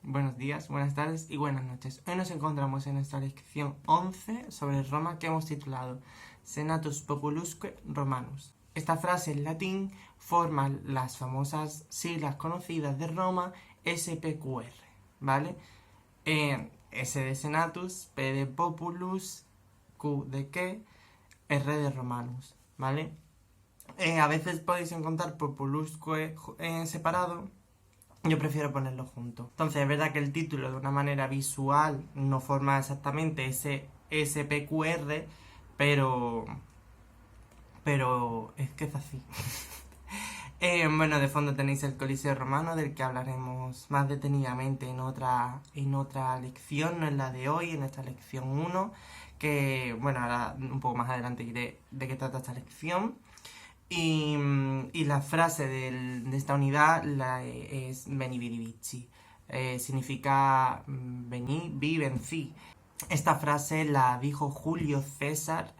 buenos días, buenas tardes y buenas noches. Hoy nos encontramos en nuestra lección 11 sobre Roma que hemos titulado Senatus Populusque Romanus. Esta frase en latín forma las famosas siglas conocidas de Roma SPQR, ¿vale? S de Senatus, P de Populus, Q de que, R de Romanus, ¿vale? A veces podéis encontrar Populusque separado. Yo prefiero ponerlo junto. Entonces es verdad que el título de una manera visual no forma exactamente ese SPQR, pero es que es así. Bueno, de fondo tenéis el Coliseo Romano, del que hablaremos más detenidamente en otra lección, no en la de hoy, en esta lección 1, que, bueno, ahora un poco más adelante diré de qué trata esta lección. Y la frase de esta unidad es Veni Vidi Vici. Significa vení, vi, vencí. Esta frase la dijo Julio César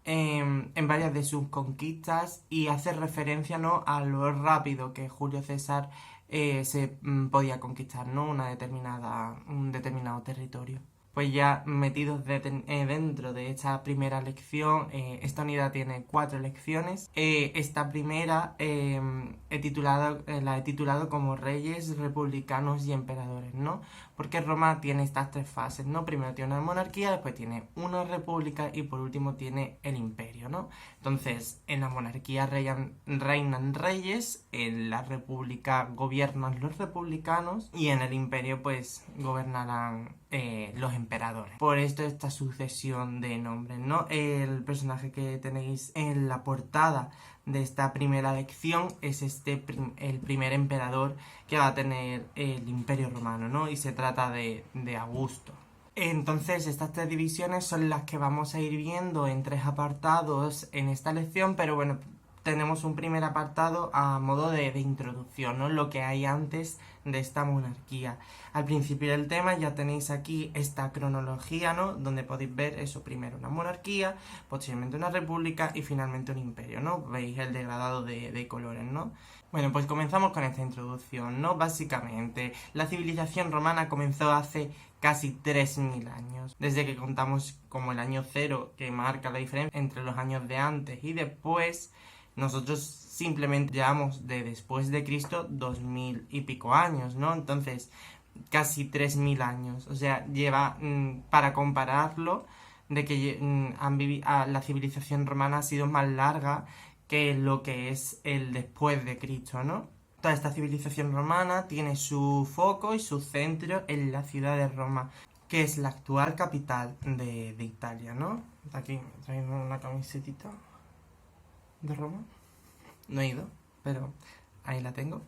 en varias de sus conquistas y hace referencia, ¿no?, a lo rápido que Julio César se podía conquistar, ¿no?, un determinado territorio. Pues ya metidos dentro de esta primera lección, esta unidad tiene 4 lecciones. Esta primera la he titulado como Reyes, Republicanos y Emperadores, ¿no? Porque Roma tiene estas 3 fases, ¿no? Primero tiene una monarquía, después tiene una república y por último tiene el imperio, ¿no? Entonces, en la monarquía reinan reyes, en la república gobiernan los republicanos y en el imperio pues gobernarán los emperadores. Por esto esta sucesión de nombres, ¿no? El personaje que tenéis en la portada de esta primera lección es el primer emperador que va a tener el Imperio Romano, ¿no? Y se trata de Augusto. Entonces estas 3 divisiones son las que vamos a ir viendo en 3 apartados en esta lección, pero bueno, tenemos un primer apartado a modo de introducción, ¿no? Lo que hay antes de esta monarquía. Al principio del tema ya tenéis aquí esta cronología, ¿no?, donde podéis ver eso: primero una monarquía, posteriormente una república y finalmente un imperio, ¿no? Veis el degradado de colores, ¿no? Bueno, pues comenzamos con esta introducción, ¿no? Básicamente, la civilización romana comenzó hace casi 3000 años. Desde que contamos como el año 0, que marca la diferencia entre los años de antes y después, nosotros simplemente llevamos de después de Cristo 2000 y pico años, ¿no? Entonces, casi 3000 años. O sea, lleva, para compararlo, de que la civilización romana ha sido más larga que lo que es el después de Cristo, ¿no? Toda esta civilización romana tiene su foco y su centro en la ciudad de Roma, que es la actual capital de Italia, ¿no? Aquí traigo una camisetita de Roma. No he ido, pero ahí la tengo.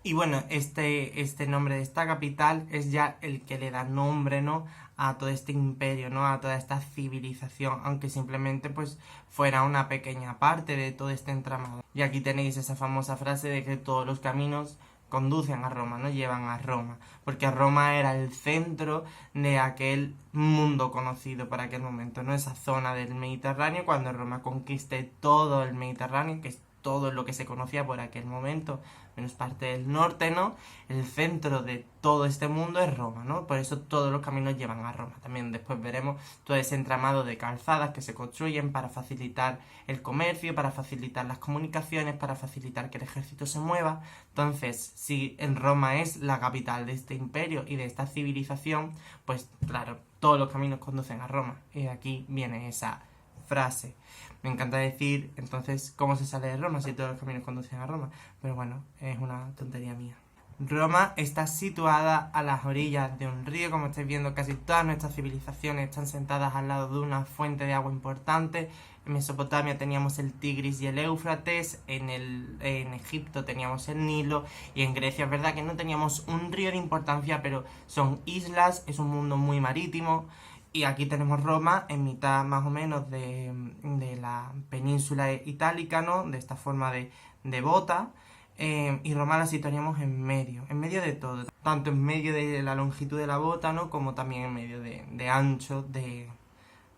Y bueno, este nombre de esta capital es ya el que le da nombre, ¿no?, a todo este imperio, ¿no?, a toda esta civilización, aunque simplemente pues fuera una pequeña parte de todo este entramado. Y aquí tenéis esa famosa frase de que todos los caminos conducen a Roma, no llevan a Roma, porque Roma era el centro de aquel mundo conocido para aquel momento, ¿no?, esa zona del Mediterráneo. Cuando Roma conquiste todo el Mediterráneo, que es todo lo que se conocía por aquel momento, menos parte del norte, ¿no?, el centro de todo este mundo es Roma, ¿no? Por eso todos los caminos llevan a Roma. También después veremos todo ese entramado de calzadas que se construyen para facilitar el comercio, para facilitar las comunicaciones, para facilitar que el ejército se mueva. Entonces, si en Roma es la capital de este imperio y de esta civilización, pues claro, todos los caminos conducen a Roma. Y de aquí viene esa frase. Me encanta decir, entonces, ¿cómo se sale de Roma si todos los caminos conducen a Roma? Pero bueno, es una tontería mía. Roma está situada a las orillas de un río. Como estáis viendo, casi todas nuestras civilizaciones están sentadas al lado de una fuente de agua importante. En Mesopotamia teníamos el Tigris y el Éufrates, en Egipto teníamos el Nilo, y en Grecia es verdad que no teníamos un río de importancia, pero son islas, es un mundo muy marítimo. Y aquí tenemos Roma en mitad más o menos de la península itálica, ¿no?, de esta forma de bota. Y Roma la situaríamos en medio de todo, tanto en medio de la longitud de la bota, ¿no?, como también en medio de ancho de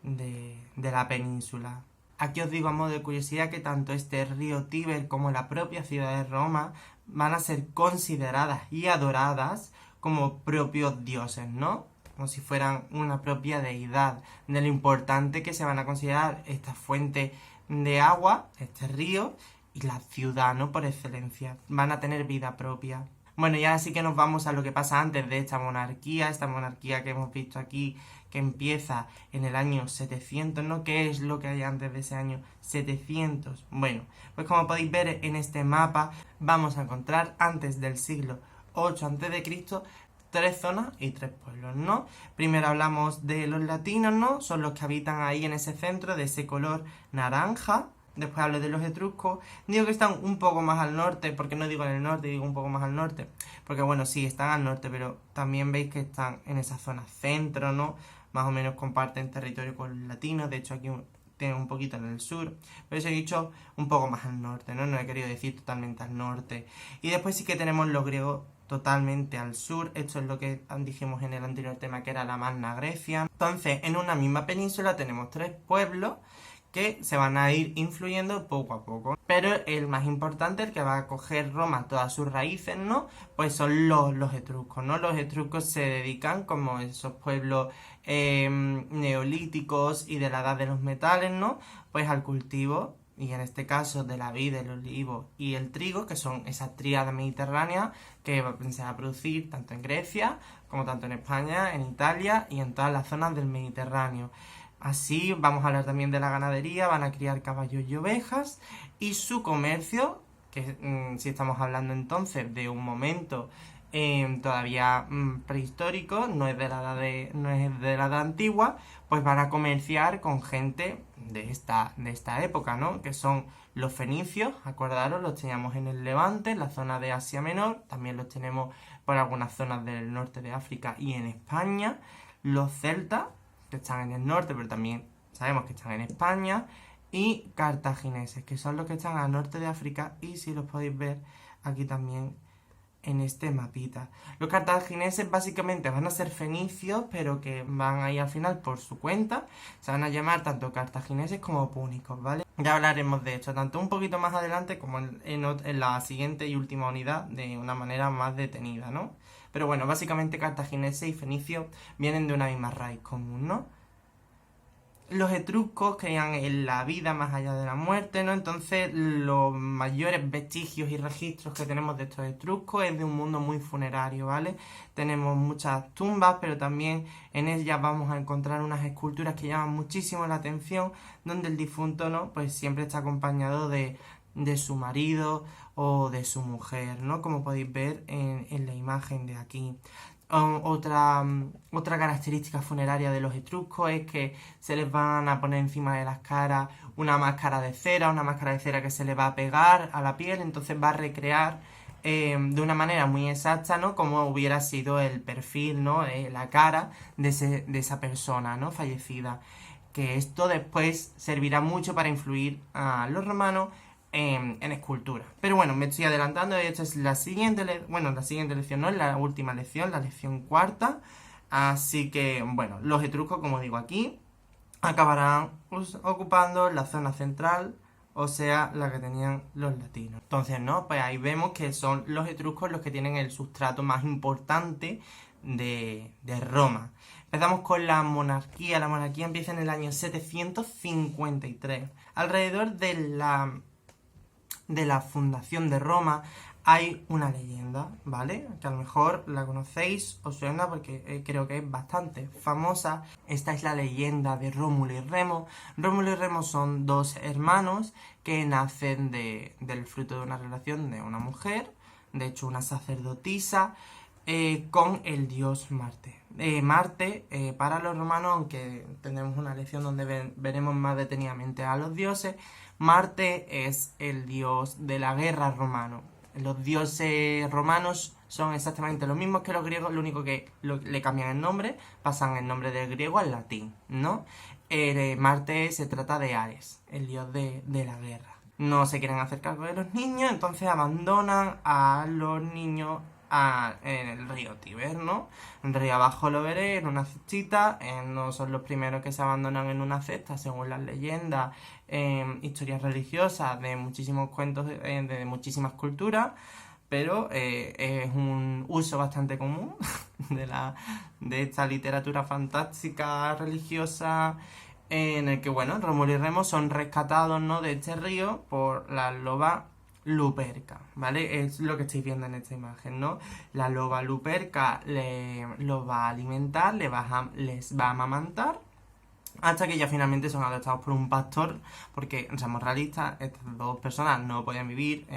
la península. Aquí os digo a modo de curiosidad que tanto este río Tíber como la propia ciudad de Roma van a ser consideradas y adoradas como propios dioses, ¿no? Como si fueran una propia deidad, de lo importante que se van a considerar esta fuente de agua, este río, y la ciudad, ¿no? Por excelencia. Van a tener vida propia. Bueno, ya sí que nos vamos a lo que pasa antes de esta monarquía que hemos visto aquí, que empieza en el año 700, ¿no? ¿Qué es lo que hay antes de ese año 700? Bueno, pues como podéis ver en este mapa, vamos a encontrar antes del siglo 8 a.C. 3 zonas y 3 pueblos, ¿no? Primero hablamos de los latinos, ¿no? Son los que habitan ahí en ese centro de ese color naranja. Después hablo de los etruscos. Digo que están un poco más al norte, porque no digo en el norte, digo un poco más al norte. Porque bueno, sí, están al norte, pero también veis que están en esa zona centro, ¿no? Más o menos comparten territorio con los latinos. De hecho, aquí tienen un poquito en el sur. Pero os he dicho un poco más al norte, ¿no? No he querido decir totalmente al norte. Y después sí que tenemos los griegos totalmente al sur. Esto es lo que dijimos en el anterior tema, que era la Magna Grecia. Entonces, en una misma península tenemos 3 pueblos que se van a ir influyendo poco a poco. Pero el más importante, el que va a coger Roma todas sus raíces, ¿no? Pues son los etruscos, ¿no? Los etruscos se dedican, como esos pueblos neolíticos y de la edad de los metales, ¿no? Pues al cultivo, y en este caso de la vid, el olivo y el trigo, que son esas tríadas mediterráneas que se van a producir tanto en Grecia como tanto en España, en Italia y en todas las zonas del Mediterráneo. Así vamos a hablar también de la ganadería, van a criar caballos y ovejas y su comercio, que si estamos hablando entonces de un momento todavía prehistórico, no es de la edad antigua, pues van a comerciar con gente de esta época, ¿no? Que son los fenicios, acordaros, los teníamos en el Levante, en la zona de Asia Menor, también los tenemos por algunas zonas del norte de África y en España, los celtas, que están en el norte, pero también sabemos que están en España, y cartagineses, que son los que están al norte de África, y si los podéis ver aquí también en este mapita. Los cartagineses básicamente van a ser fenicios, pero que van a ir al final por su cuenta. Se van a llamar tanto cartagineses como púnicos, ¿vale? Ya hablaremos de esto, tanto un poquito más adelante como en la siguiente y última unidad, de una manera más detenida, ¿no? Pero bueno, básicamente cartagineses y fenicios vienen de una misma raíz común, ¿no? Los etruscos creían en la vida más allá de la muerte, ¿no? Entonces, los mayores vestigios y registros que tenemos de estos etruscos es de un mundo muy funerario, ¿vale? Tenemos muchas tumbas, pero también en ellas vamos a encontrar unas esculturas que llaman muchísimo la atención, donde el difunto, ¿no? Pues siempre está acompañado de su marido o de su mujer, ¿no? Como podéis ver en la imagen de aquí. Otra característica funeraria de los etruscos es que se les van a poner encima de las caras una máscara de cera que se le va a pegar a la piel, entonces va a recrear de una manera muy exacta, ¿no? Como hubiera sido el perfil, ¿no? La cara de esa persona, ¿no? Fallecida. Que esto después servirá mucho para influir a los romanos en escultura. Pero bueno, me estoy adelantando y esta es la siguiente lección, no es la última lección, la lección cuarta. Así que, bueno, los etruscos, como digo aquí, acabarán ocupando la zona central, o sea, la que tenían los latinos. Entonces, ¿no? Pues ahí vemos que son los etruscos los que tienen el sustrato más importante de Roma. Empezamos con la monarquía. La monarquía empieza en el año 753. Alrededor de la fundación de Roma hay una leyenda, ¿vale? Que a lo mejor la conocéis, os suena porque creo que es bastante famosa. Esta es la leyenda de Rómulo y Remo. Rómulo y Remo son dos hermanos que nacen del fruto de una relación de una mujer, de hecho una sacerdotisa, con el dios Marte. Marte, para los romanos, aunque tendremos una lección donde veremos más detenidamente a los dioses, Marte es el dios de la guerra romano. Los dioses romanos son exactamente los mismos que los griegos, lo único que le cambian el nombre, pasan el nombre del griego al latín, ¿no? Marte se trata de Ares, el dios de la guerra. No se quieren hacer cargo de los niños, entonces abandonan a los niños en el río Tíber, ¿no? En río abajo lo veréis, en una cestita. No son los primeros que se abandonan en una cesta, según las leyendas, historias religiosas de muchísimos cuentos de muchísimas culturas. pero es un uso bastante común de esta literatura fantástica religiosa, en el que, bueno, Rómulo y Remo son rescatados, ¿no?, de este río por la loba Luperca, ¿vale? Es lo que estáis viendo en esta imagen, ¿no? La loba Luperca los va a alimentar, les va a amamantar, hasta que ya finalmente son adoptados por un pastor, porque, seamos realistas, estas dos personas no podían vivir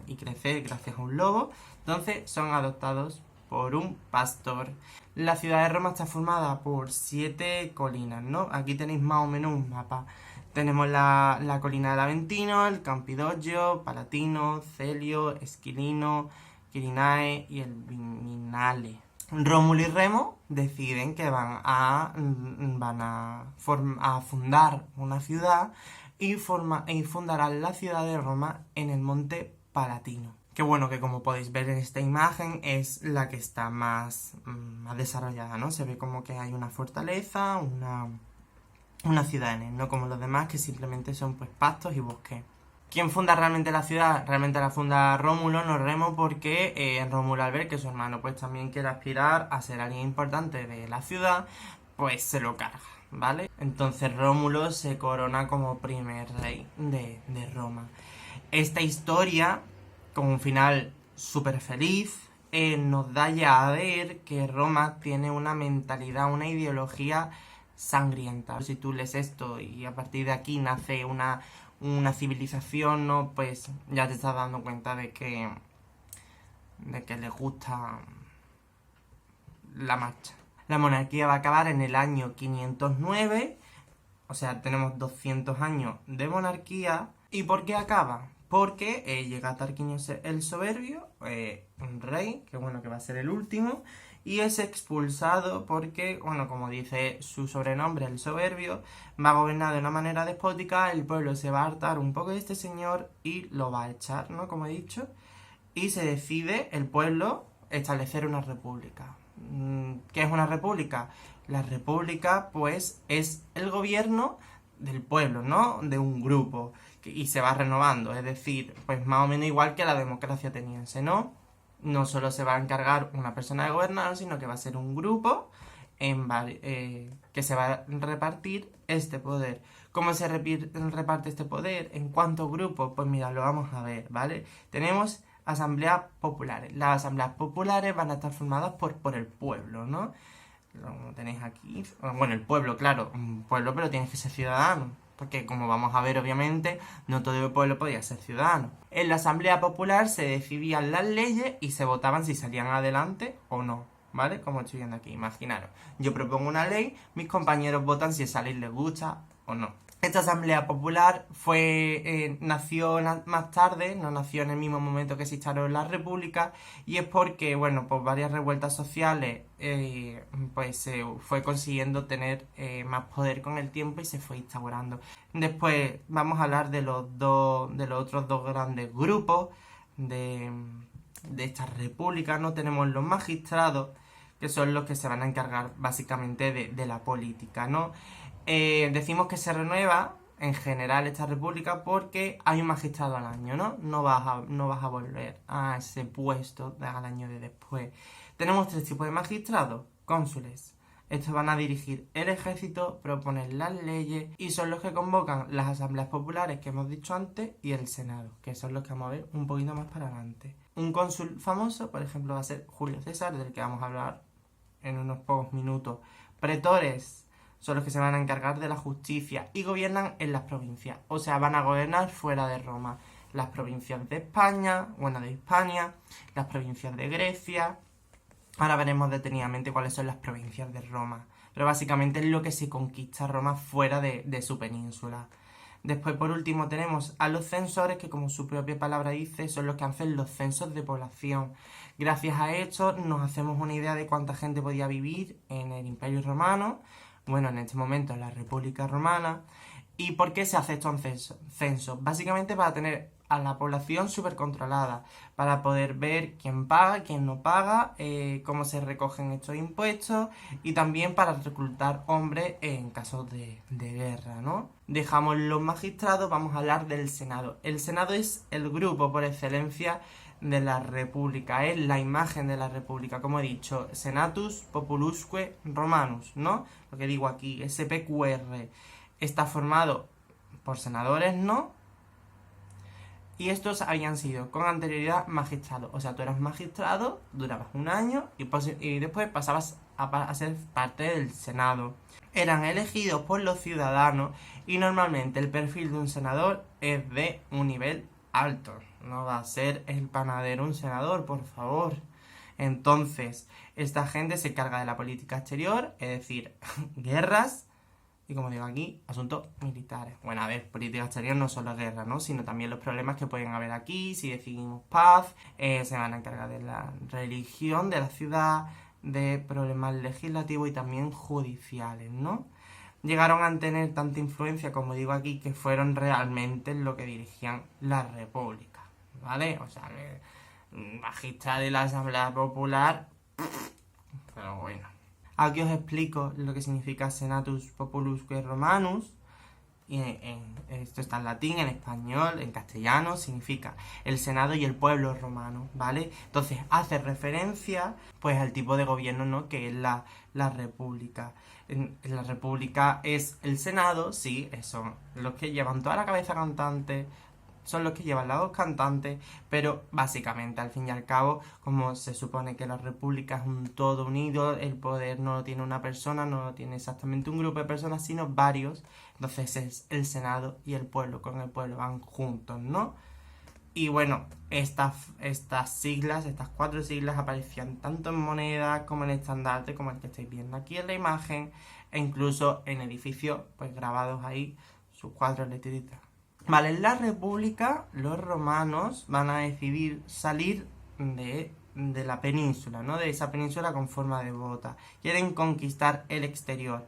y crecer gracias a un lobo, entonces son adoptados por un pastor. La ciudad de Roma está formada por 7 colinas, ¿no? Aquí tenéis más o menos un mapa. Tenemos la colina del Aventino, el Campidoglio, Palatino, Celio, Esquilino, Quirinae y el Viminale. Rómulo y Remo deciden que van a fundar una ciudad y fundarán la ciudad de Roma en el monte Palatino. Que bueno, que como podéis ver en esta imagen es la que está más desarrollada, ¿no? Se ve como que hay una fortaleza, una ciudad en él, no como los demás que simplemente son pues pastos y bosques. ¿Quién funda realmente la ciudad? Realmente la funda Rómulo, no Remo, porque Rómulo, al ver que su hermano pues también quiere aspirar a ser alguien importante de la ciudad, pues se lo carga, ¿vale? Entonces Rómulo se corona como primer rey de Roma. Esta historia, con un final súper feliz, nos da ya a ver que Roma tiene una mentalidad, una ideología sangrienta. Si tú lees esto y a partir de aquí nace una civilización, ¿no? Pues ya te estás dando cuenta de que les gusta la marcha. La monarquía va a acabar en el año 509, o sea, tenemos 200 años de monarquía. ¿Y por qué acaba? Porque llega Tarquinio el Soberbio, un rey, que bueno, que va a ser el último, y es expulsado porque, bueno, como dice su sobrenombre, el Soberbio, va a gobernar de una manera despótica, el pueblo se va a hartar un poco de este señor y lo va a echar, ¿no? Como he dicho, y se decide el pueblo establecer una república. ¿Qué es una república? La república, pues, es el gobierno del pueblo, ¿no? De un grupo, y se va renovando, es decir, pues más o menos igual que la democracia ateniense, ¿no? No solo se va a encargar una persona de gobernar, sino que va a ser un grupo que se va a repartir este poder. ¿Cómo se reparte este poder? ¿En cuántos grupos? Pues mira, lo vamos a ver, ¿vale? Tenemos asambleas populares. Las asambleas populares van a estar formadas por el pueblo, ¿no? Lo tenéis aquí. Bueno, el pueblo, claro, un pueblo, pero tienes que ser ciudadano. Porque, como vamos a ver, obviamente, no todo el pueblo podía ser ciudadano. En la Asamblea Popular se decidían las leyes y se votaban si salían adelante o no, ¿vale? Como estoy viendo aquí, imaginaros. Yo propongo una ley, mis compañeros votan si esa ley les gusta o no. Esta Asamblea Popular nació más tarde, no nació en el mismo momento que se instauró la República, y es porque, bueno, pues varias revueltas sociales pues se fue consiguiendo tener más poder con el tiempo y se fue instaurando. Después vamos a hablar de los otros dos grandes grupos de esta república, ¿no? Tenemos los magistrados, que son los que se van a encargar básicamente de la política, ¿no? Decimos que se renueva en general esta república porque hay un magistrado al año, ¿no? No vas a volver a ese puesto al año de después. Tenemos 3 tipos de magistrados: cónsules. Estos van a dirigir el ejército, proponer las leyes y son los que convocan las asambleas populares que hemos dicho antes y el senado, que son los que vamos a ver un poquito más para adelante. Un cónsul famoso, por ejemplo, va a ser Julio César, del que vamos a hablar en unos pocos minutos. Pretores son los que se van a encargar de la justicia y gobiernan en las provincias, o sea, van a gobernar fuera de Roma. Las provincias de España, bueno, de Hispania, las provincias de Grecia. Ahora veremos detenidamente cuáles son las provincias de Roma, pero básicamente es lo que se conquista Roma fuera de su península. Después, por último, tenemos a los censores, que como su propia palabra dice, son los que hacen los censos de población. Gracias a esto nos hacemos una idea de cuánta gente podía vivir en el Imperio Romano, bueno, en este momento en la República Romana. ¿Y por qué se hace estos censos? Básicamente para tener a la población súper controlada, para poder ver quién paga, quién no paga, cómo se recogen estos impuestos y también para reclutar hombres en casos de guerra, ¿no? Dejamos los magistrados, vamos a hablar del Senado. El Senado es el grupo por excelencia de la República, es la imagen de la República, como he dicho, Senatus Populusque Romanus, ¿no? Lo que digo aquí, SPQR, está formado por senadores, ¿no? Y estos habían sido con anterioridad magistrados. O sea, tú eras magistrado, durabas un año y después pasabas a ser parte del Senado. Eran elegidos por los ciudadanos y normalmente el perfil de un senador es de un nivel alto. No va a ser el panadero un senador, por favor. Entonces, esta gente se encarga de la política exterior, es decir, guerras. Y como digo aquí, asuntos militares. Bueno, a ver, política exterior no solo guerra, ¿no? Sino también los problemas que pueden haber aquí, si decidimos paz, se van a encargar de la religión, de la ciudad, de problemas legislativos y también judiciales, ¿no? Llegaron a tener tanta influencia, como digo aquí, que fueron realmente lo que dirigían la república, ¿vale? O sea, magistrado de la Asamblea Popular, pero bueno. Aquí os explico lo que significa Senatus Populusque Romanus. Y esto está en latín, en español, en castellano, significa el Senado y el pueblo romano, ¿vale? Entonces hace referencia pues al tipo de gobierno, ¿no? Que es la república. En la república es el Senado, sí, son los que llevan toda la cabeza cantante, son los que llevan las dos cantantes, pero básicamente, al fin y al cabo, como se supone que la república es un todo unido, el poder no lo tiene una persona, no lo tiene exactamente un grupo de personas, sino varios, entonces es el Senado y el pueblo, con el pueblo van juntos, ¿no? Y bueno, estas siglas, estas 4 siglas aparecían tanto en monedas como en estandarte, como el que estáis viendo aquí en la imagen, e incluso en edificios, pues grabados ahí, sus 4 letritas. Vale, en la República los romanos van a decidir salir de la península, ¿no? De esa península con forma de bota. Quieren conquistar el exterior.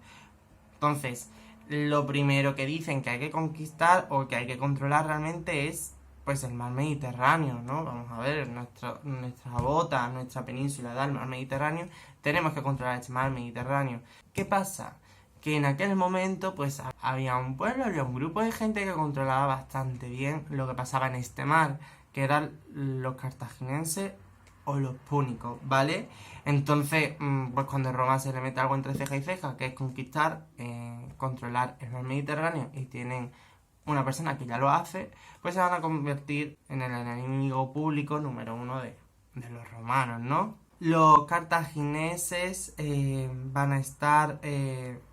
Entonces, lo primero que dicen que hay que conquistar o que hay que controlar realmente es pues el mar Mediterráneo, ¿no? Vamos a ver, nuestra bota, nuestra península da el mar Mediterráneo, tenemos que controlar este mar Mediterráneo. ¿Qué pasa? Que en aquel momento pues había un pueblo, había un grupo de gente que controlaba bastante bien lo que pasaba en este mar, que eran los cartagineses o los púnicos, ¿vale? Entonces, pues cuando Roma se le mete algo entre ceja y ceja, que es conquistar, controlar el mar Mediterráneo, y tienen una persona que ya lo hace, pues se van a convertir en el enemigo público número 1 de los romanos, ¿no? Los cartagineses van a estar,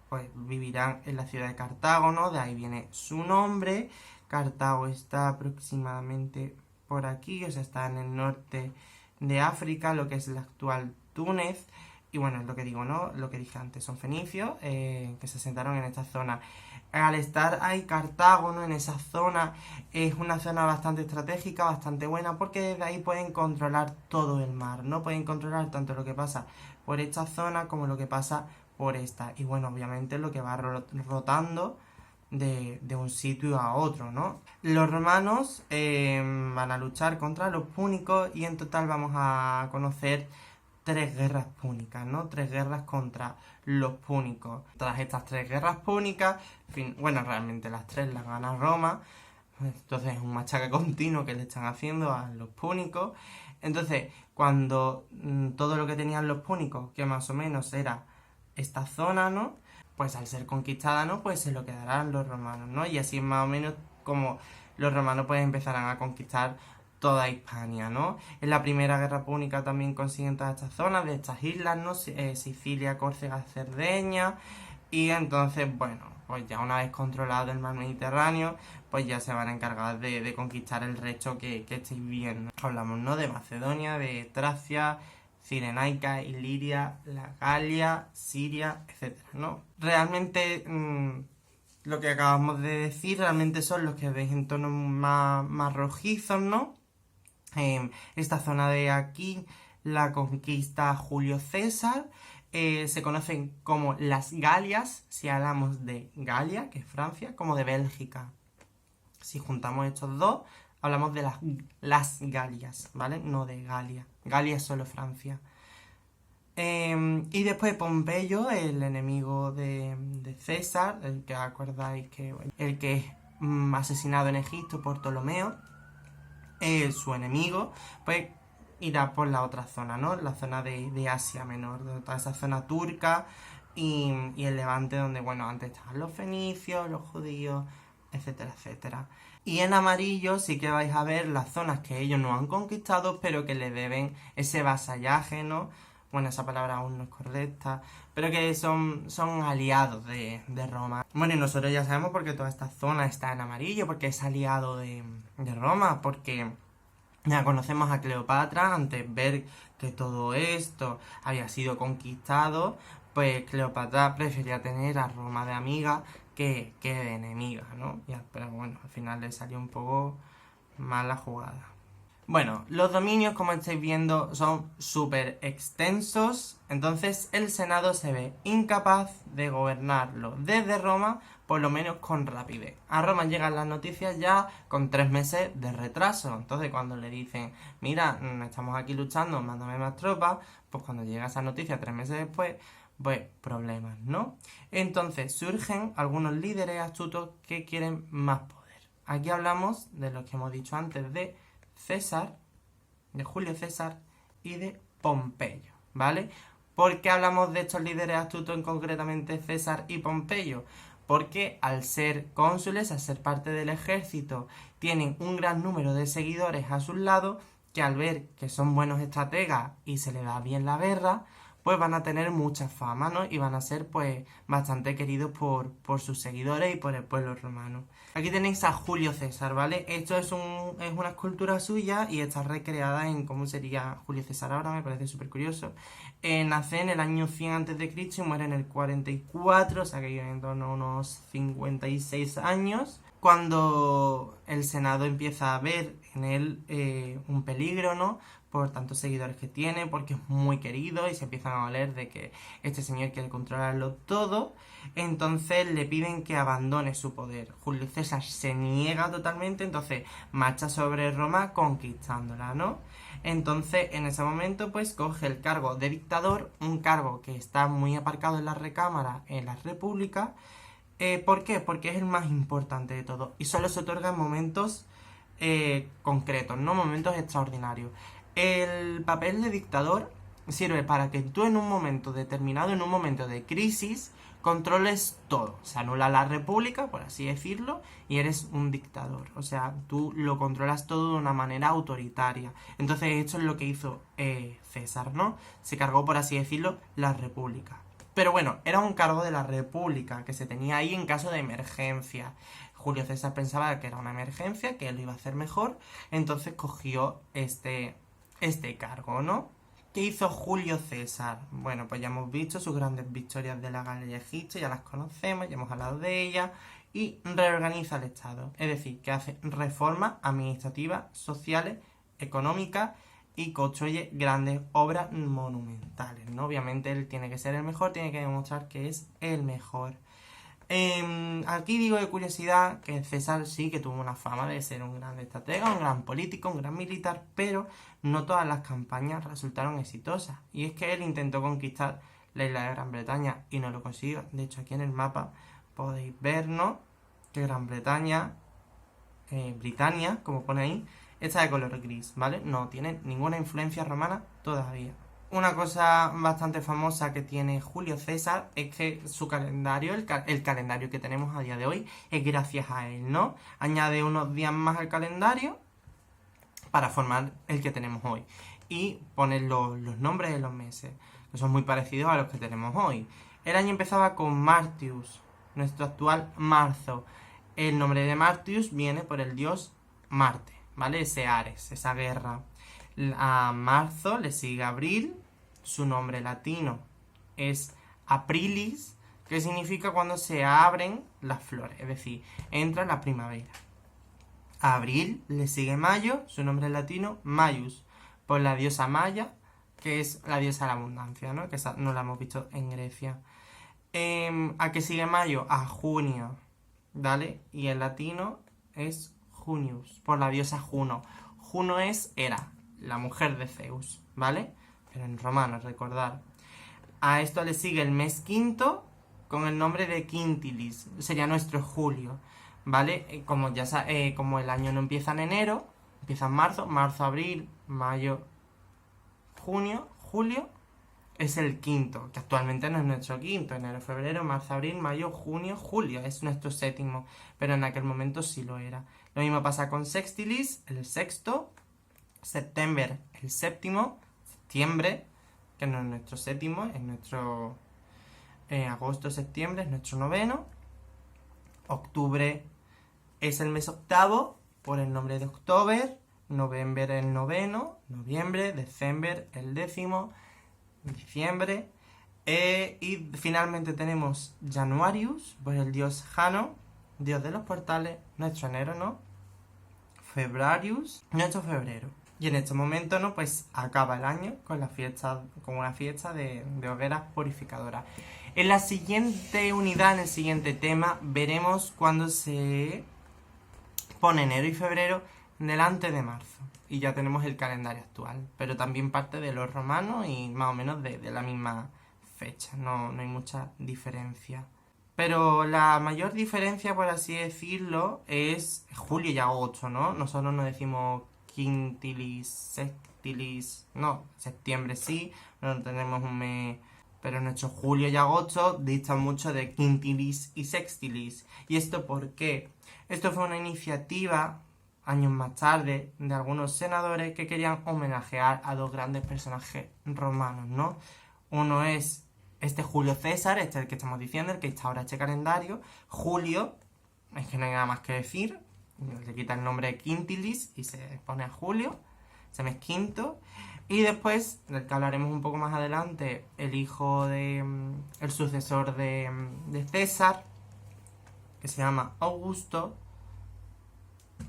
pues vivirán en la ciudad de Cartago, ¿no? De ahí viene su nombre. Cartago está aproximadamente por aquí, o sea, está en el norte de África, lo que es la actual Túnez. Y bueno, es lo que digo, ¿no? Lo que dije antes, son fenicios que se asentaron en esta zona. Al estar ahí Cartago, ¿no? En esa zona, es una zona bastante estratégica, bastante buena, porque desde ahí pueden controlar todo el mar, ¿no? Pueden controlar tanto lo que pasa por esta zona como lo que pasa por esta. Y bueno, obviamente lo que va rotando de un sitio a otro, ¿no? Los romanos van a luchar contra los púnicos y en total vamos a conocer 3 guerras púnicas, ¿no? 3 guerras contra los púnicos. Tras estas 3 guerras púnicas, en fin, bueno, realmente las 3 las gana Roma, entonces es un machaque continuo que le están haciendo a los púnicos. Entonces, cuando todo lo que tenían los púnicos, que más o menos era esta zona, ¿no? Pues al ser conquistada, ¿no? Pues se lo quedarán los romanos, ¿no? Y así es más o menos como los romanos pues empezarán a conquistar toda Hispania, ¿no? En la primera guerra púnica también consiguen todas estas zonas, de estas islas, ¿no? Sicilia, Córcega, Cerdeña. Y entonces, bueno, pues ya una vez controlado el mar Mediterráneo, pues ya se van a encargar de conquistar el resto que estáis viendo. Hablamos, ¿no? De Macedonia, de Tracia, Cirenaica, Iliria, la Galia, Siria, etcétera, ¿no? Realmente lo que acabamos de decir realmente son los que veis en tonos más rojizos, ¿no? Esta zona de aquí la conquista Julio César. Se conocen como las Galias, si hablamos de Galia, que es Francia, como de Bélgica. Si juntamos estos dos, hablamos de las Galias, ¿vale? No de Galia. Galia es solo Francia. Y después Pompeyo, el enemigo de César, el que acordáis que el que es asesinado en Egipto por Ptolomeo. su enemigo, pues irá por la otra zona, ¿no? La zona de Asia Menor, de toda esa zona turca y el Levante, donde, bueno, antes estaban los fenicios, los judíos, etcétera, etcétera. Y en amarillo sí que vais a ver las zonas que ellos no han conquistado, pero que le deben ese vasallaje, ¿no? Bueno, esa palabra aún no es correcta, pero que son aliados de Roma. Bueno, y nosotros ya sabemos por qué toda esta zona está en amarillo, porque es aliado de Roma, porque ya conocemos a Cleopatra. Antes de ver que todo esto había sido conquistado, pues Cleopatra prefería tener a Roma de amiga que de enemiga, ¿no? Ya, pero bueno, al final le salió un poco mal la jugada. Bueno, los dominios, como estáis viendo, son súper extensos, entonces el Senado se ve incapaz de gobernarlo desde Roma, por lo menos con rapidez. A Roma llegan las noticias ya con 3 meses de retraso, entonces cuando le dicen, mira, estamos aquí luchando, mándame más tropas, pues cuando llega esa noticia 3 meses después, pues problemas, ¿no? Entonces surgen algunos líderes astutos que quieren más poder. Aquí hablamos de lo que hemos dicho antes de César, de Julio César y de Pompeyo, ¿vale? ¿Por qué hablamos de estos líderes astutos, concretamente César y Pompeyo? Porque al ser cónsules, al ser parte del ejército, tienen un gran número de seguidores a sus lados que al ver que son buenos estrategas y se les da bien la guerra, pues van a tener mucha fama, ¿no? Y van a ser, pues, bastante queridos por sus seguidores y por el pueblo romano. Aquí tenéis a Julio César, ¿vale? Esto es una escultura suya y está recreada en cómo sería Julio César ahora, me parece súper curioso. Nace en el año 100 a.C. y muere en el 44, o sea que vive en torno a unos 56 años. Cuando el Senado empieza a ver en él un peligro, ¿no? Por tantos seguidores que tiene, porque es muy querido y se empiezan a valer de que este señor quiere controlarlo todo, entonces le piden que abandone su poder. Julio César se niega totalmente, entonces marcha sobre Roma conquistándola, ¿no? Entonces en ese momento pues coge el cargo de dictador, un cargo que está muy aparcado en la recámara en la república. ¿Por qué? Porque es el más importante de todo y solo se otorga en momentos concretos, no momentos extraordinarios. El papel de dictador sirve para que tú en un momento determinado, en un momento de crisis, controles todo. Se anula la república, por así decirlo, y eres un dictador. O sea, tú lo controlas todo de una manera autoritaria. Entonces esto es lo que hizo César, ¿no? Se cargó, por así decirlo, la república. Pero bueno, era un cargo de la república que se tenía ahí en caso de emergencia. Julio César pensaba que era una emergencia, que él lo iba a hacer mejor, entonces cogió este cargo, ¿no? ¿Qué hizo Julio César? Bueno, pues ya hemos visto sus grandes victorias de la Galia y Egipto, ya las conocemos, ya hemos hablado de ellas, y reorganiza el Estado, es decir, que hace reformas administrativas, sociales, económicas y construye grandes obras monumentales, ¿no? Obviamente él tiene que ser el mejor, tiene que demostrar que es el mejor. Aquí digo de curiosidad que César sí que tuvo una fama de ser un gran estratega, un gran político, un gran militar, pero no todas las campañas resultaron exitosas. Y es que él intentó conquistar la isla de Gran Bretaña y no lo consiguió. De hecho, aquí en el mapa podéis ver, ¿no?, que Gran Bretaña, Britania, como pone ahí, está de color gris, ¿vale? No tiene ninguna influencia romana todavía. Una cosa bastante famosa que tiene Julio César es que su calendario, el calendario que tenemos a día de hoy, es gracias a él, ¿no? Añade unos días más al calendario para formar el que tenemos hoy. Y pone los nombres de los meses, que son muy parecidos a los que tenemos hoy. El año empezaba con Martius, nuestro actual marzo. El nombre de Martius viene por el dios Marte, ¿vale? Ese Ares, esa guerra. A marzo le sigue abril, su nombre latino es Aprilis, que significa cuando se abren las flores, es decir, entra la primavera. A abril le sigue mayo, su nombre latino Maius, por la diosa Maya, que es la diosa de la abundancia, ¿no? Que esa no la hemos visto en Grecia. ¿A qué sigue mayo? A junio, ¿vale? Y el latino es Junius, por la diosa Juno. Juno es Hera, la mujer de Zeus, ¿vale? Pero en romano, recordar. A esto le sigue el mes quinto con el nombre de Quintilis, sería nuestro julio, ¿vale? Como el año no empieza en enero, Empieza en marzo, marzo, abril, mayo, junio, julio es el quinto, que actualmente no es nuestro quinto. Enero, febrero, marzo, abril, mayo, junio, julio es nuestro séptimo, pero en aquel momento sí lo era. Lo mismo pasa con sextilis, el sexto, septiembre, el séptimo, septiembre, que no es nuestro séptimo, es nuestro agosto, septiembre, es nuestro noveno. Octubre es el mes octavo, por el nombre de October. Noviembre el noveno, noviembre, diciembre el décimo, diciembre. Y finalmente tenemos Januarius, pues el dios Jano, dios de los portales, nuestro enero, ¿no? Febrarius, nuestro febrero. Y en este momento, ¿no? Pues acaba el año con una fiesta de hogueras purificadoras. En la siguiente unidad, en el siguiente tema, veremos cuando se pone enero y febrero delante de marzo. Y ya tenemos el calendario actual. Pero también parte de los romanos y más o menos de la misma fecha. No hay mucha diferencia. Pero la mayor diferencia, por así decirlo, es julio y agosto, ¿no? Nosotros no decimos quintilis, sextilis, no, septiembre sí, no tenemos un mes, pero nuestros julio y agosto distan mucho de quintilis y sextilis. ¿Y esto por qué? Esto fue una iniciativa, años más tarde, de algunos senadores que querían homenajear a dos grandes personajes romanos, ¿no? Uno es Julio César, este es el que estamos diciendo, el que instaura este calendario. Julio, es que no hay nada más que decir, le quita el nombre de Quintilis y se pone a Julio, ese mes quinto. Y después, del que hablaremos un poco más adelante, el sucesor de César, que se llama Augusto,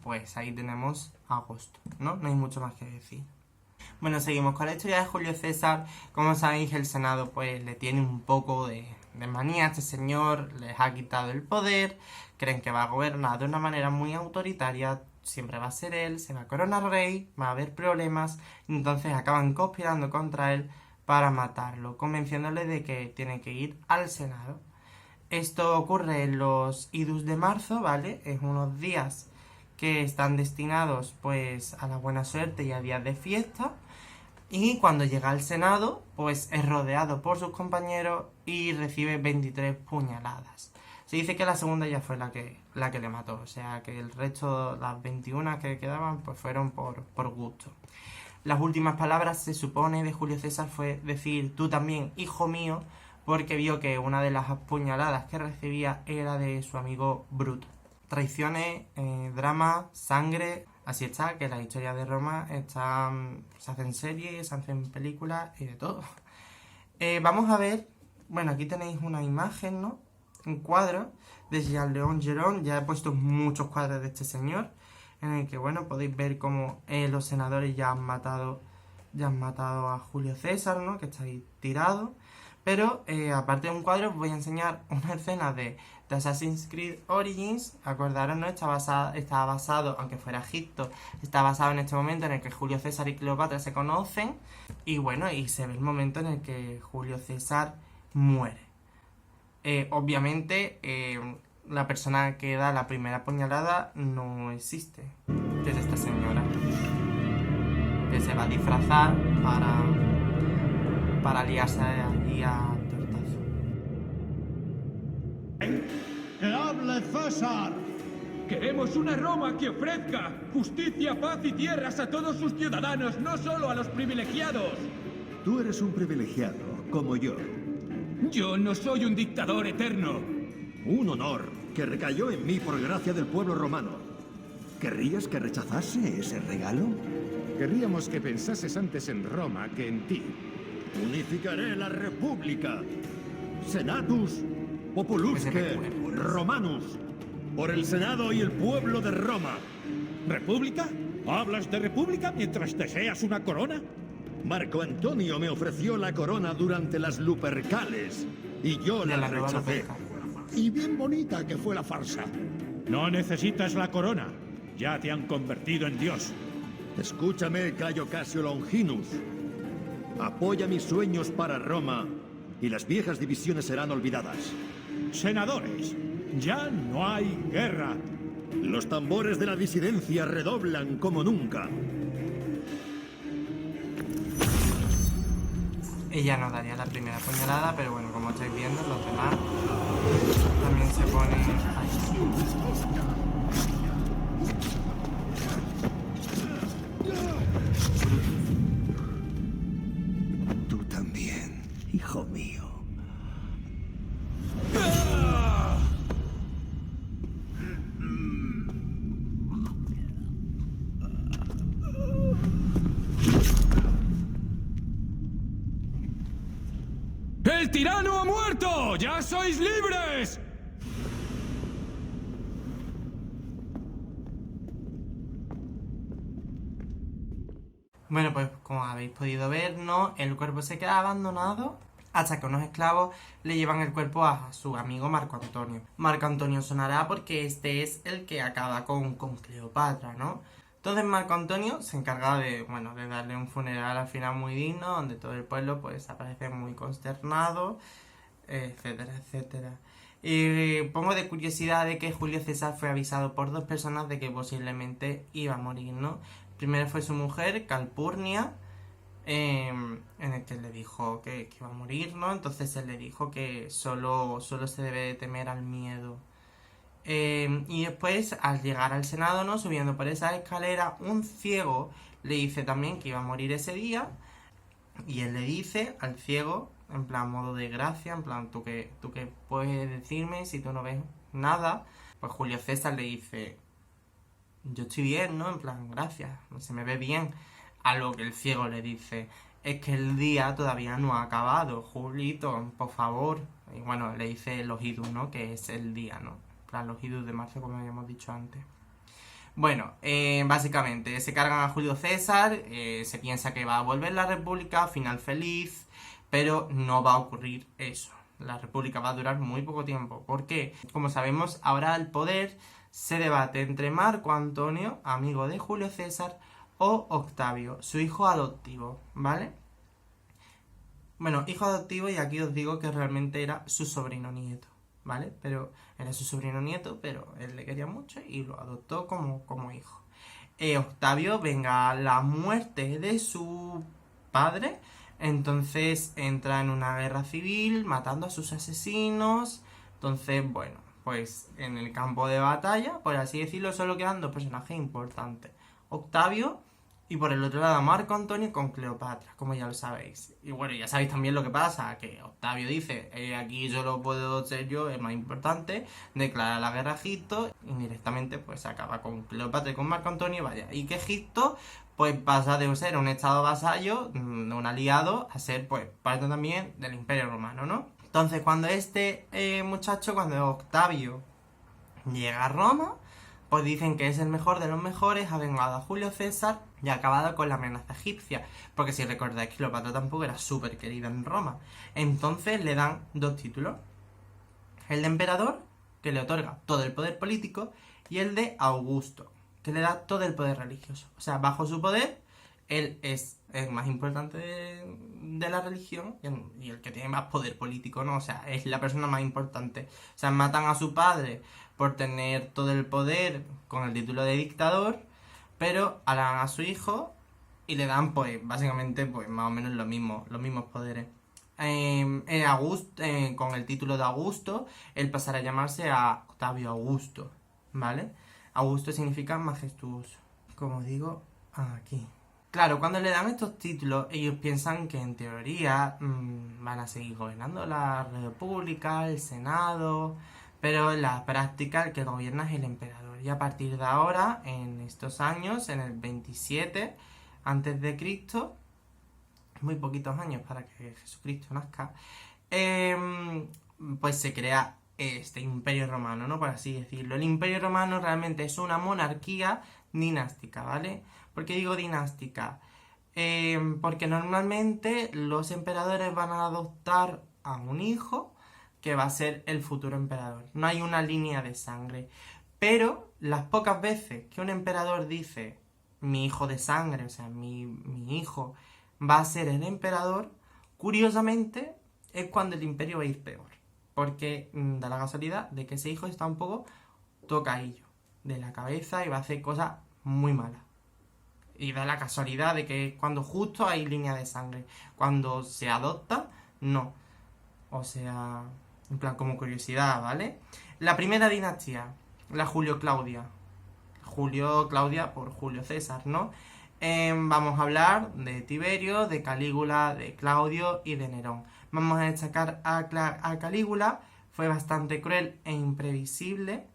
pues ahí tenemos agosto, ¿no? No hay mucho más que decir. Bueno, seguimos con la historia de Julio César. Como sabéis, el Senado pues le tiene un poco de manía a este señor, les ha quitado el poder, creen que va a gobernar de una manera muy autoritaria, siempre va a ser él, se va a coronar rey, va a haber problemas, entonces acaban conspirando contra él para matarlo, convenciéndole de que tiene que ir al Senado. Esto ocurre en los idus de marzo, ¿vale? Es unos días que están destinados pues a la buena suerte y a días de fiesta. Y cuando llega al Senado, pues es rodeado por sus compañeros y recibe 23 puñaladas. Se dice que la segunda ya fue la que le mató, o sea que el resto, las 21 que quedaban, pues fueron por gusto. Las últimas palabras, se supone, de Julio César fue decir, tú también, hijo mío, porque vio que una de las puñaladas que recibía era de su amigo Bruto. Traiciones, drama, sangre. Así está, que la historia de Roma se hacen series, se hacen películas y de todo. Vamos a ver, bueno, aquí tenéis una imagen, ¿no? Un cuadro de Jean-Léon Geron. Ya he puesto muchos cuadros de este señor, en el que, bueno, podéis ver cómo los senadores ya han matado a Julio César, ¿no? Que está ahí tirado. Pero, aparte de un cuadro, os voy a enseñar una escena de Assassin's Creed Origins. Acordaros, ¿no? Está basado, aunque fuera Egipto, está basado en este momento en el que Julio César y Cleopatra se conocen. Y bueno, y se ve el momento en el que Julio César muere. Obviamente, la persona que da la primera puñalada no existe. Que es esta señora, que se va a disfrazar para liarse allí a tortazo. ¡Que hable César! Queremos una Roma que ofrezca justicia, paz y tierras a todos sus ciudadanos, no solo a los privilegiados. Tú eres un privilegiado, como yo. Yo no soy un dictador eterno. Un honor que recayó en mí por gracia del pueblo romano. ¿Querrías que rechazase ese regalo? Querríamos que pensases antes en Roma que en ti. Unificaré la república. Senatus populusque Romanus. Por el Senado y el pueblo de Roma. ¿República? ¿Hablas de república mientras deseas una corona? Marco Antonio me ofreció la corona durante las Lupercales y yo la rechacé. Y bien bonita que fue la farsa. No necesitas la corona. Ya te han convertido en Dios. Escúchame, Cayo Casio Longinus. Apoya mis sueños para Roma y las viejas divisiones serán olvidadas. Senadores, ya no hay guerra. Los tambores de la disidencia redoblan como nunca. Ella nos daría la primera puñalada, pero bueno, como estáis viendo, los demás también se ponen ahí. Tú también, hijo mío. ¡El tirano ha muerto! ¡Ya sois libres! Bueno, pues como habéis podido ver, ¿no? El cuerpo se queda abandonado hasta que unos esclavos le llevan el cuerpo a su amigo Marco Antonio. Marco Antonio sonará porque este es el que acaba con Cleopatra, ¿no? Entonces Marco Antonio se encarga de, bueno, de darle un funeral al final muy digno, donde todo el pueblo pues aparece muy consternado, etcétera, etcétera. Y pongo de curiosidad de que Julio César fue avisado por 2 personas de que posiblemente iba a morir, ¿no? Primero fue su mujer, Calpurnia, en el que le dijo que iba a morir, ¿no? Entonces él le dijo que solo se debe temer al miedo. Y después, al llegar al Senado, ¿no? Subiendo por esa escalera, un ciego le dice también que iba a morir ese día. Y él le dice al ciego, en plan modo de gracia, en plan, ¿tú qué puedes decirme si tú no ves nada? Pues Julio César le dice, yo estoy bien, ¿no? En plan, gracias, se me ve bien. A lo que el ciego le dice, es que el día todavía no ha acabado, Julito, por favor. Y bueno, le dice Longidus, ¿no? Que es el día, ¿no? En plan, Longidus de marzo, como habíamos dicho antes. Bueno, básicamente se cargan a Julio César, se piensa que va a volver la República, final feliz, pero no va a ocurrir eso. La República va a durar muy poco tiempo, porque, como sabemos, ahora el poder se debate entre Marco Antonio, amigo de Julio César, o Octavio, su hijo adoptivo, ¿vale? Bueno, hijo adoptivo, y aquí os digo que realmente era su sobrino nieto, ¿vale? Pero era su sobrino nieto, pero él le quería mucho y lo adoptó como hijo. Octavio venga la muerte de su padre, entonces entra en una guerra civil matando a sus asesinos. Entonces, bueno, pues en el campo de batalla, por así decirlo, solo quedan 2 personajes importantes: Octavio y por el otro lado Marco Antonio con Cleopatra, como ya lo sabéis. Y bueno, ya sabéis también lo que pasa, que Octavio dice, aquí solo puedo ser yo el más importante, declara la guerra a Egipto, y directamente pues acaba con Cleopatra y con Marco Antonio, vaya. Y que Egipto pues pasa de ser un estado vasallo, un aliado, a ser pues parte también del Imperio Romano, ¿no? Entonces cuando cuando Octavio llega a Roma, pues dicen que es el mejor de los mejores, ha vengado a Julio César y ha acabado con la amenaza egipcia. Porque si recordáis, Cleopatra tampoco era súper querida en Roma. Entonces le dan 2 títulos. El de emperador, que le otorga todo el poder político, y el de Augusto, que le da todo el poder religioso. O sea, bajo su poder, él es el más importante de la religión y el que tiene más poder político, ¿no? O sea, es la persona más importante. O sea, matan a su padre por tener todo el poder con el título de dictador, pero alaban a su hijo y le dan, pues, básicamente, pues, más o menos los mismos poderes. Con el título de Augusto, él pasará a llamarse a Octavio Augusto, ¿vale? Augusto significa majestuoso, como digo aquí. Claro, cuando le dan estos títulos, ellos piensan que en teoría van a seguir gobernando la República, el Senado, pero en la práctica el que gobierna es el emperador. Y a partir de ahora, en estos años, en el 27 a.C., muy poquitos años para que Jesucristo nazca, pues se crea este Imperio Romano, ¿no? Por así decirlo. El Imperio Romano realmente es una monarquía dinástica, ¿vale? ¿Por qué digo dinástica? Porque normalmente los emperadores van a adoptar a un hijo que va a ser el futuro emperador. No hay una línea de sangre. Pero las pocas veces que un emperador dice mi hijo de sangre, o sea, mi hijo va a ser el emperador, curiosamente es cuando el imperio va a ir peor. Porque da la casualidad de que ese hijo está un poco tocadillo. de la cabeza y va a hacer cosas muy malas. Y da la casualidad de que cuando justo hay línea de sangre, cuando se adopta, no. O sea, en plan como curiosidad, ¿vale? La primera dinastía, la Julio-Claudia. Julio-Claudia por Julio César, ¿no? Vamos a hablar de Tiberio, de Calígula, de Claudio y de Nerón. Vamos a destacar a Calígula, fue bastante cruel e imprevisible.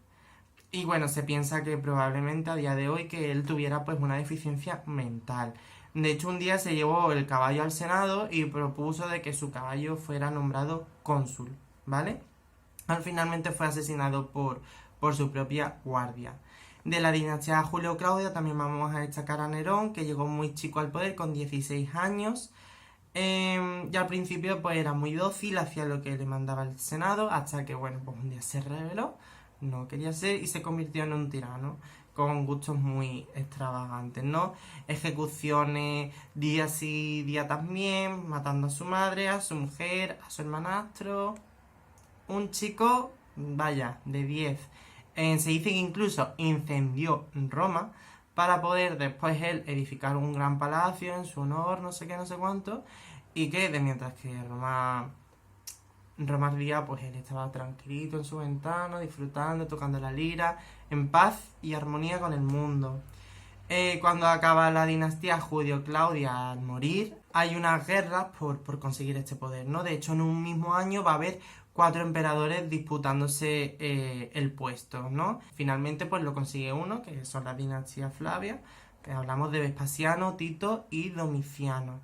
Y bueno, se piensa que probablemente a día de hoy que él tuviera pues una deficiencia mental. De hecho, un día se llevó el caballo al Senado y propuso de que su caballo fuera nombrado cónsul, ¿vale? Finalmente fue asesinado por su propia guardia. De la dinastía Julio-Claudia también vamos a destacar a Nerón, que llegó muy chico al poder con 16 años. Y al principio pues era muy dócil, hacía lo que le mandaba el Senado, hasta que bueno, pues un día se rebeló, no quería ser y se convirtió en un tirano con gustos muy extravagantes, ¿no? Ejecuciones día sí, día también, matando a su madre, a su mujer, a su hermanastro. Un chico, vaya, de 10. Se dice que incluso incendió Roma para poder después él edificar un gran palacio en su honor, no sé qué, no sé cuánto, y que mientras que Roma ardía, pues él estaba tranquilito en su ventana, disfrutando, tocando la lira, en paz y armonía con el mundo. Cuando acaba la dinastía Julio-Claudia al morir, hay unas guerras por conseguir este poder, ¿no? De hecho, en un mismo año va a haber 4 emperadores disputándose el puesto, ¿no? Finalmente, pues lo consigue uno, que son las dinastías Flavia, que hablamos de Vespasiano, Tito y Domiciano.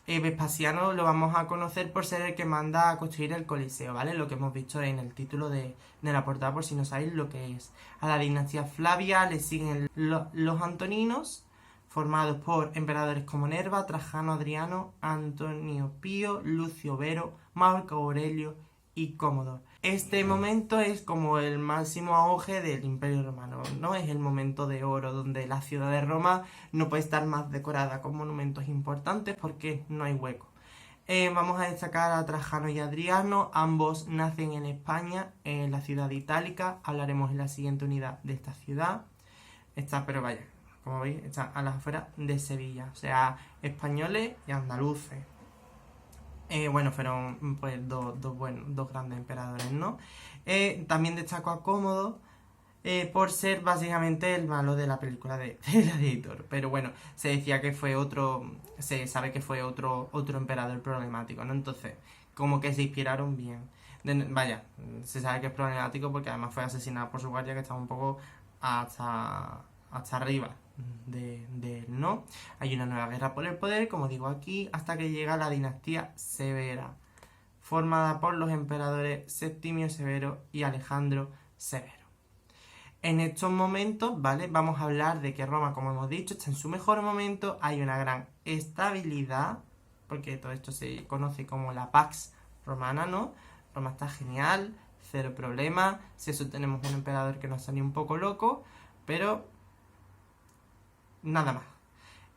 Vespasiano lo vamos a conocer por ser el que manda a construir el Coliseo, ¿vale? Lo que hemos visto en el título de la portada, por si no sabéis lo que es. A la dinastía Flavia le siguen los antoninos, formados por emperadores como Nerva, Trajano, Adriano, Antonio Pío, Lucio Vero, Marco Aurelio y Cómodo. Este momento es como el máximo auge del Imperio Romano, ¿no? Es el momento de oro donde la ciudad de Roma no puede estar más decorada con monumentos importantes porque no hay hueco. Vamos a destacar a Trajano y Adriano, ambos nacen en España, en la ciudad itálica. Hablaremos en la siguiente unidad de esta ciudad. Está, pero vaya, como veis, está a las afueras de Sevilla, o sea, españoles y andaluces. Bueno, fueron pues dos grandes emperadores, ¿no? También destaco a Cómodo por ser básicamente el malo de la película de Gladiator. Pero bueno, se decía que fue se sabe que fue otro emperador problemático, ¿no? Entonces, como que se inspiraron bien. Vaya, se sabe que es problemático porque además fue asesinado por su guardia, que estaba un poco hasta arriba de él, ¿no? Hay una nueva guerra por el poder, como digo aquí, hasta que llega la dinastía Severa, formada por los emperadores Septimio Severo y Alejandro Severo. En estos momentos, ¿vale? Vamos a hablar de que Roma, como hemos dicho, está en su mejor momento, hay una gran estabilidad, porque todo esto se conoce como la Pax Romana, ¿no? Roma está genial, cero problema, si eso tenemos un emperador que nos salió un poco loco, pero nada más.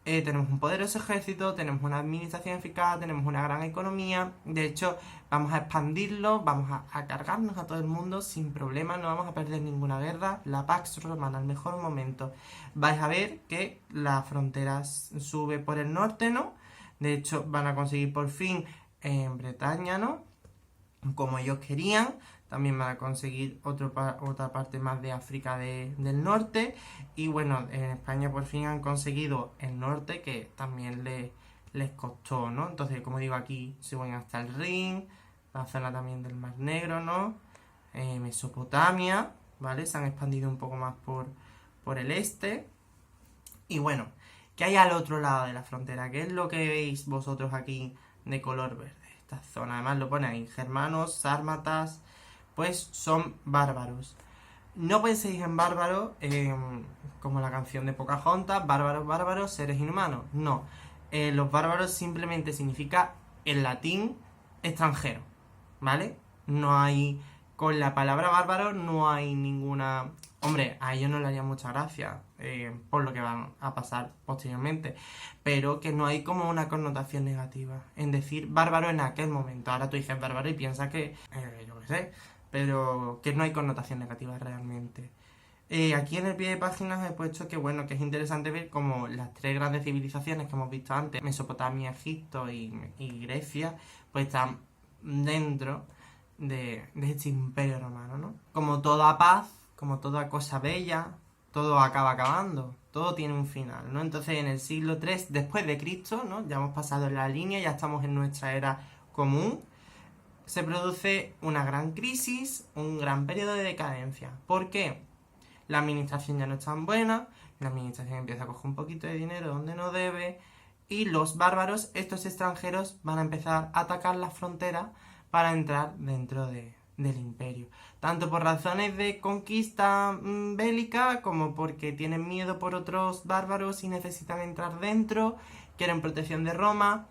Tenemos un poderoso ejército, tenemos una administración eficaz, tenemos una gran economía. De hecho, vamos a expandirlo, vamos a cargarnos a todo el mundo sin problema, no vamos a perder ninguna guerra. La Pax Romana, al mejor momento. Vais a ver que la frontera sube por el norte, ¿no? De hecho, van a conseguir por fin en Bretaña, ¿no? Como ellos querían. También van a conseguir otra parte más de África del norte. Y bueno, en España por fin han conseguido el norte, que también les costó, ¿no? Entonces, como digo, aquí suben hasta el Rin, la zona también del Mar Negro, ¿no? Mesopotamia, ¿vale? Se han expandido un poco más por el este. Y bueno, ¿qué hay al otro lado de la frontera? ¿Qué es lo que veis vosotros aquí de color verde? Esta zona, además lo pone ahí, germanos, sármatas, pues son bárbaros. No penséis en bárbaros como la canción de Pocahontas, bárbaros, seres inhumanos. No, los bárbaros simplemente significa en latín extranjero, ¿vale? No hay, con la palabra bárbaro no hay ninguna... Hombre, a ellos no les haría mucha gracia por lo que van a pasar posteriormente, pero que no hay como una connotación negativa en decir bárbaro en aquel momento. Ahora tú dices bárbaro y piensas que, yo qué sé, pero que no hay connotación negativa realmente. Aquí en el pie de página os he puesto que bueno, que es interesante ver como las tres grandes civilizaciones que hemos visto antes, Mesopotamia, Egipto y Grecia, pues están dentro de este imperio romano, ¿no? Como toda paz, como toda cosa bella, todo acaba acabando, todo tiene un final, ¿no? Entonces en el siglo III después de Cristo, ¿no? Ya hemos pasado la línea, ya estamos en nuestra era común, se produce una gran crisis, un gran periodo de decadencia. ¿Por qué? La administración ya no es tan buena, la administración empieza a coger un poquito de dinero donde no debe, y los bárbaros, estos extranjeros, van a empezar a atacar las fronteras para entrar dentro del imperio. Tanto por razones de conquista bélica, como porque tienen miedo por otros bárbaros y necesitan entrar dentro, quieren protección de Roma.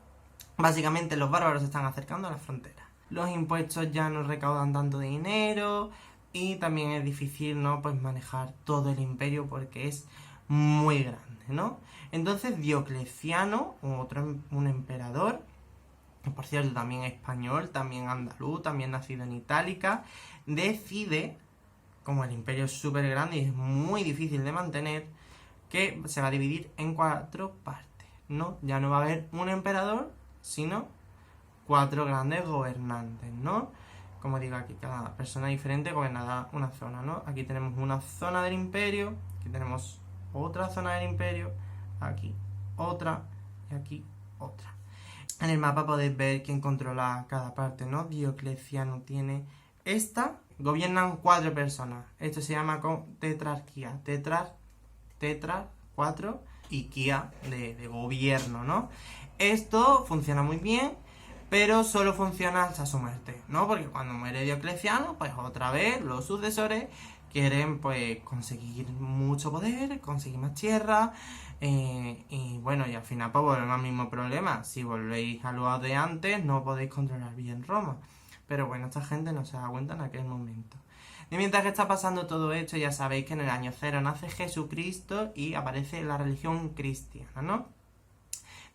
Básicamente los bárbaros se están acercando a las fronteras. Los impuestos ya no recaudan tanto dinero y también es difícil, ¿no? Pues manejar todo el imperio porque es muy grande, ¿no? Entonces Diocleciano, un emperador, por cierto también español, también andaluz, también nacido en Itálica, decide, como el imperio es súper grande y es muy difícil de mantener, que se va a dividir en 4 partes, ¿no? Ya no va a haber un emperador, sino 4 grandes gobernantes, ¿no? Como digo, aquí cada persona diferente gobernará una zona, ¿no? Aquí tenemos una zona del imperio, aquí tenemos otra zona del imperio, aquí otra y aquí otra. En el mapa podéis ver quién controla cada parte, ¿no? Diocleciano tiene esta, gobiernan 4 personas. Esto se llama tetrarquía, 4 y quía de gobierno, ¿no? Esto funciona muy bien, pero solo funciona hasta su muerte, ¿no? Porque cuando muere Diocleciano, pues otra vez los sucesores quieren pues conseguir mucho poder, conseguir más tierra, y bueno, y al final pues volvemos al mismo problema. Si volvéis a lo de antes, no podéis controlar bien Roma. Pero bueno, esta gente no se da cuenta en aquel momento. Y mientras que está pasando todo esto, ya sabéis que en el año 0 nace Jesucristo y aparece la religión cristiana, ¿no?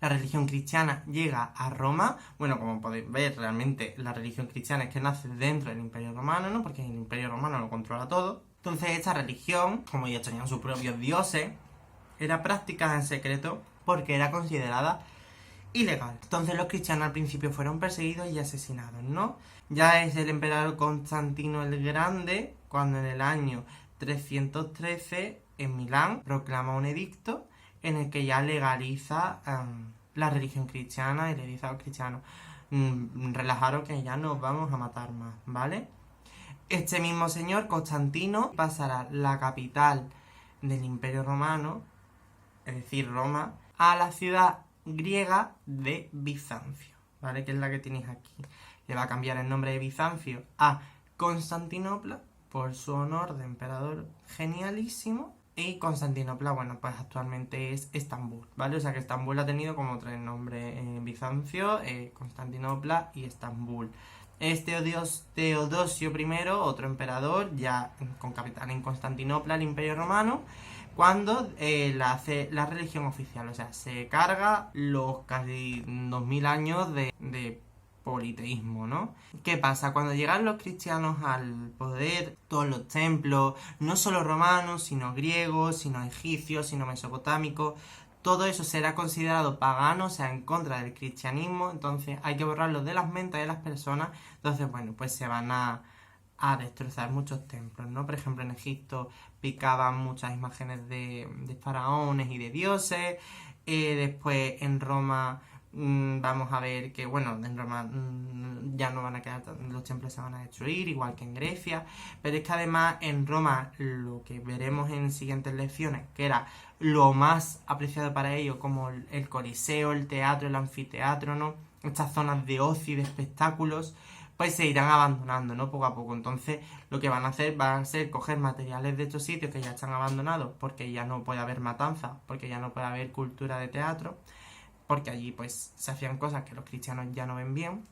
La religión cristiana llega a Roma. Bueno, como podéis ver, realmente la religión cristiana es que nace dentro del Imperio Romano, ¿no? Porque el Imperio Romano lo controla todo. Entonces esta religión, como ellos tenían sus propios dioses, era practicada en secreto porque era considerada ilegal. Entonces los cristianos al principio fueron perseguidos y asesinados, ¿no? Ya es el emperador Constantino el Grande cuando en el año 313 en Milán proclama un edicto en el que ya legaliza la religión cristiana y le dice a los cristianos, relajaros que ya nos vamos a matar más, ¿vale? Este mismo señor, Constantino, pasará la capital del Imperio Romano, es decir, Roma, a la ciudad griega de Bizancio, ¿vale? Que es la que tenéis aquí. Le va a cambiar el nombre de Bizancio a Constantinopla por su honor de emperador genialísimo. Y Constantinopla, bueno, pues actualmente es Estambul, ¿vale? O sea que Estambul ha tenido como 3 nombres: Bizancio, Constantinopla y Estambul. Es Teodosio I, otro emperador, ya con capital en Constantinopla, el Imperio Romano, cuando hace la religión oficial. O sea, se carga los casi 2000 años de politeísmo, ¿no? ¿Qué pasa? Cuando llegan los cristianos al poder, todos los templos, no solo romanos, sino griegos, sino egipcios, sino mesopotámicos, todo eso será considerado pagano, o sea, en contra del cristianismo. Entonces hay que borrarlo de las mentes de las personas. Entonces, bueno, pues se van a destrozar muchos templos, ¿no? Por ejemplo, en Egipto picaban muchas imágenes de faraones y de dioses. Después en Roma vamos a ver que, bueno, en Roma ya no van a quedar, los templos se van a destruir, igual que en Grecia. Pero es que además en Roma, lo que veremos en siguientes lecciones, que era lo más apreciado para ellos, como el Coliseo, el teatro, el anfiteatro, ¿no? Estas zonas de ocio y de espectáculos, pues se irán abandonando, ¿no? Poco a poco. Entonces lo que van a hacer va a ser coger materiales de estos sitios que ya están abandonados, porque ya no puede haber matanza, porque ya no puede haber cultura de teatro, porque allí pues se hacían cosas que los cristianos ya no ven bien.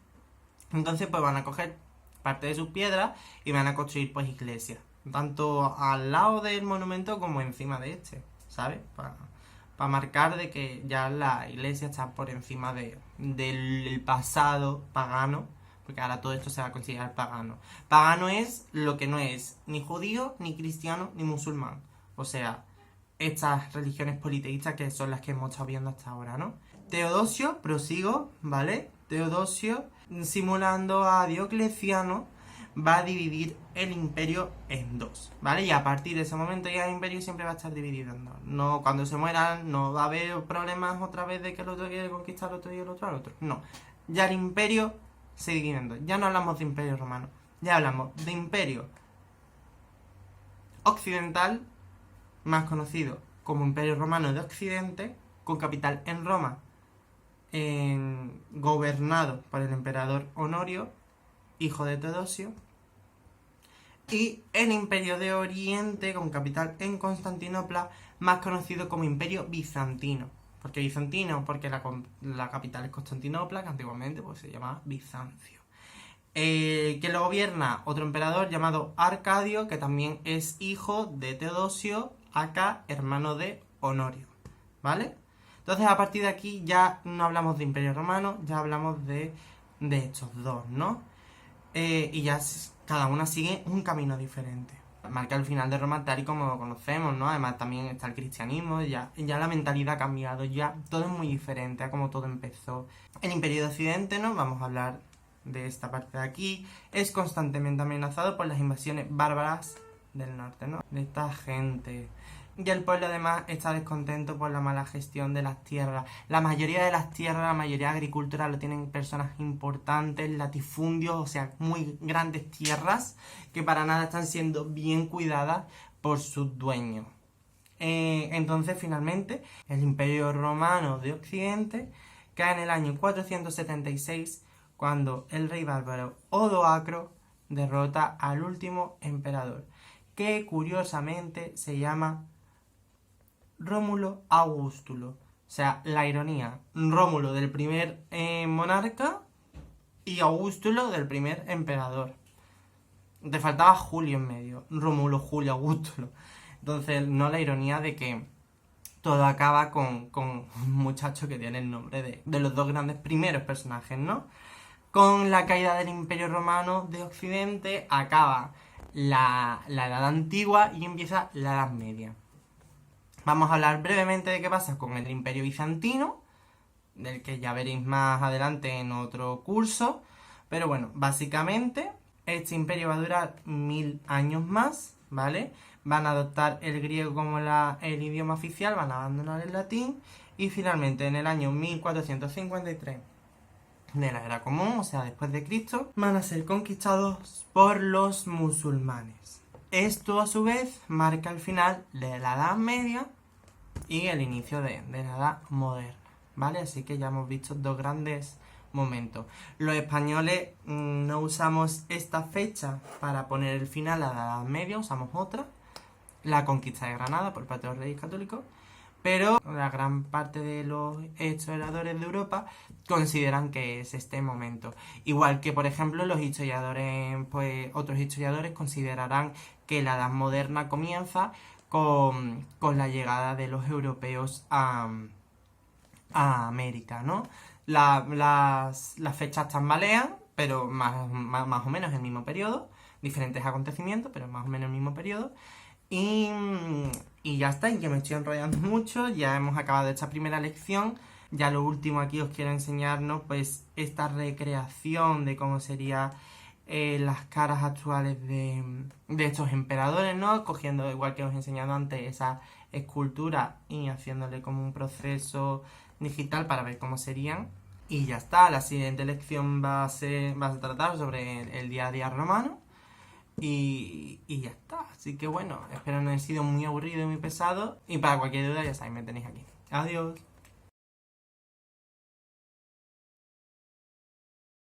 Entonces pues van a coger parte de sus piedras y van a construir pues iglesias, tanto al lado del monumento como encima de este, ¿sabes? Para marcar de que ya la iglesia está por encima del pasado pagano, porque ahora todo esto se va a considerar pagano. Pagano es lo que no es ni judío, ni cristiano, ni musulmán. O sea, estas religiones politeístas que son las que hemos estado viendo hasta ahora, ¿no? Teodosio, prosigo, ¿vale? Teodosio, simulando a Diocleciano, va a dividir el imperio en dos, ¿vale? Y a partir de ese momento ya el imperio siempre va a estar dividido en dos. No, cuando se mueran no va a haber problemas otra vez de que el otro quiere conquistar al otro y el otro al otro. No, ya el imperio se divide en dos. Ya no hablamos de imperio romano, ya hablamos de imperio occidental, más conocido como Imperio Romano de Occidente, con capital en Roma, gobernado por el emperador Honorio, hijo de Teodosio, y el Imperio de Oriente, con capital en Constantinopla, más conocido como Imperio Bizantino. ¿Por qué bizantino? Porque la capital es Constantinopla, que antiguamente pues, se llamaba Bizancio. Que lo gobierna otro emperador llamado Arcadio, que también es hijo de Teodosio, acá hermano de Honorio, ¿vale? Entonces a partir de aquí ya no hablamos de Imperio Romano, ya hablamos de estos dos, ¿no? Y ya cada una sigue un camino diferente. Marca el final de Roma tal y como lo conocemos, ¿no? Además también está el cristianismo, ya la mentalidad ha cambiado, ya todo es muy diferente a como todo empezó. El Imperio de Occidente, ¿no? Vamos a hablar de esta parte de aquí. Es constantemente amenazado por las invasiones bárbaras del norte, ¿no? De esta gente. Y el pueblo además está descontento por la mala gestión de las tierras. La mayoría de las tierras, la mayoría de agricultura lo tienen personas importantes, latifundios, o sea, muy grandes tierras que para nada están siendo bien cuidadas por sus dueños. Entonces, finalmente, el Imperio Romano de Occidente cae en el año 476 cuando el rey bárbaro Odoacro derrota al último emperador, que curiosamente se llama Rómulo Augustulo. O sea, la ironía. Rómulo del primer monarca y Augustulo del primer emperador. Te faltaba Julio en medio. Rómulo, Julio, Augustulo. Entonces, no la ironía de que todo acaba con un muchacho que tiene el nombre de los dos grandes primeros personajes, ¿no? Con la caída del Imperio Romano de Occidente acaba la Edad Antigua y empieza la Edad Media. Vamos a hablar brevemente de qué pasa con el Imperio Bizantino, del que ya veréis más adelante en otro curso. Pero bueno, básicamente este imperio va a durar 1000 años más, ¿vale? Van a adoptar el griego como el idioma oficial, van a abandonar el latín y finalmente en el año 1453 de la Era Común, o sea, después de Cristo, van a ser conquistados por los musulmanes. Esto a su vez marca el final de la Edad Media y el inicio de la Edad Moderna, ¿vale? Así que ya hemos visto dos grandes momentos. Los españoles no usamos esta fecha para poner el final a la Edad Media, usamos otra, la conquista de Granada por parte de los Reyes Católicos, pero la gran parte de los historiadores de Europa consideran que es este momento. Igual que, por ejemplo, los historiadores, pues otros historiadores considerarán que la Edad Moderna comienza con la llegada de los europeos a América, ¿no? Las fechas tambalean, pero más o menos el mismo periodo, diferentes acontecimientos, pero más o menos el mismo periodo. Y ya está, y que me estoy enrollando mucho, ya hemos acabado esta primera lección. Ya lo último aquí os quiero enseñarnos pues esta recreación de cómo serían las caras actuales de estos emperadores, ¿no? Cogiendo, igual que os he enseñado antes, esa escultura y haciéndole como un proceso digital para ver cómo serían. Y ya está, la siguiente lección va a tratar sobre el día a día romano. Y ya está, así que bueno, espero no haber sido muy aburrido y muy pesado. Y para cualquier duda ya sabéis, me tenéis aquí. Adiós.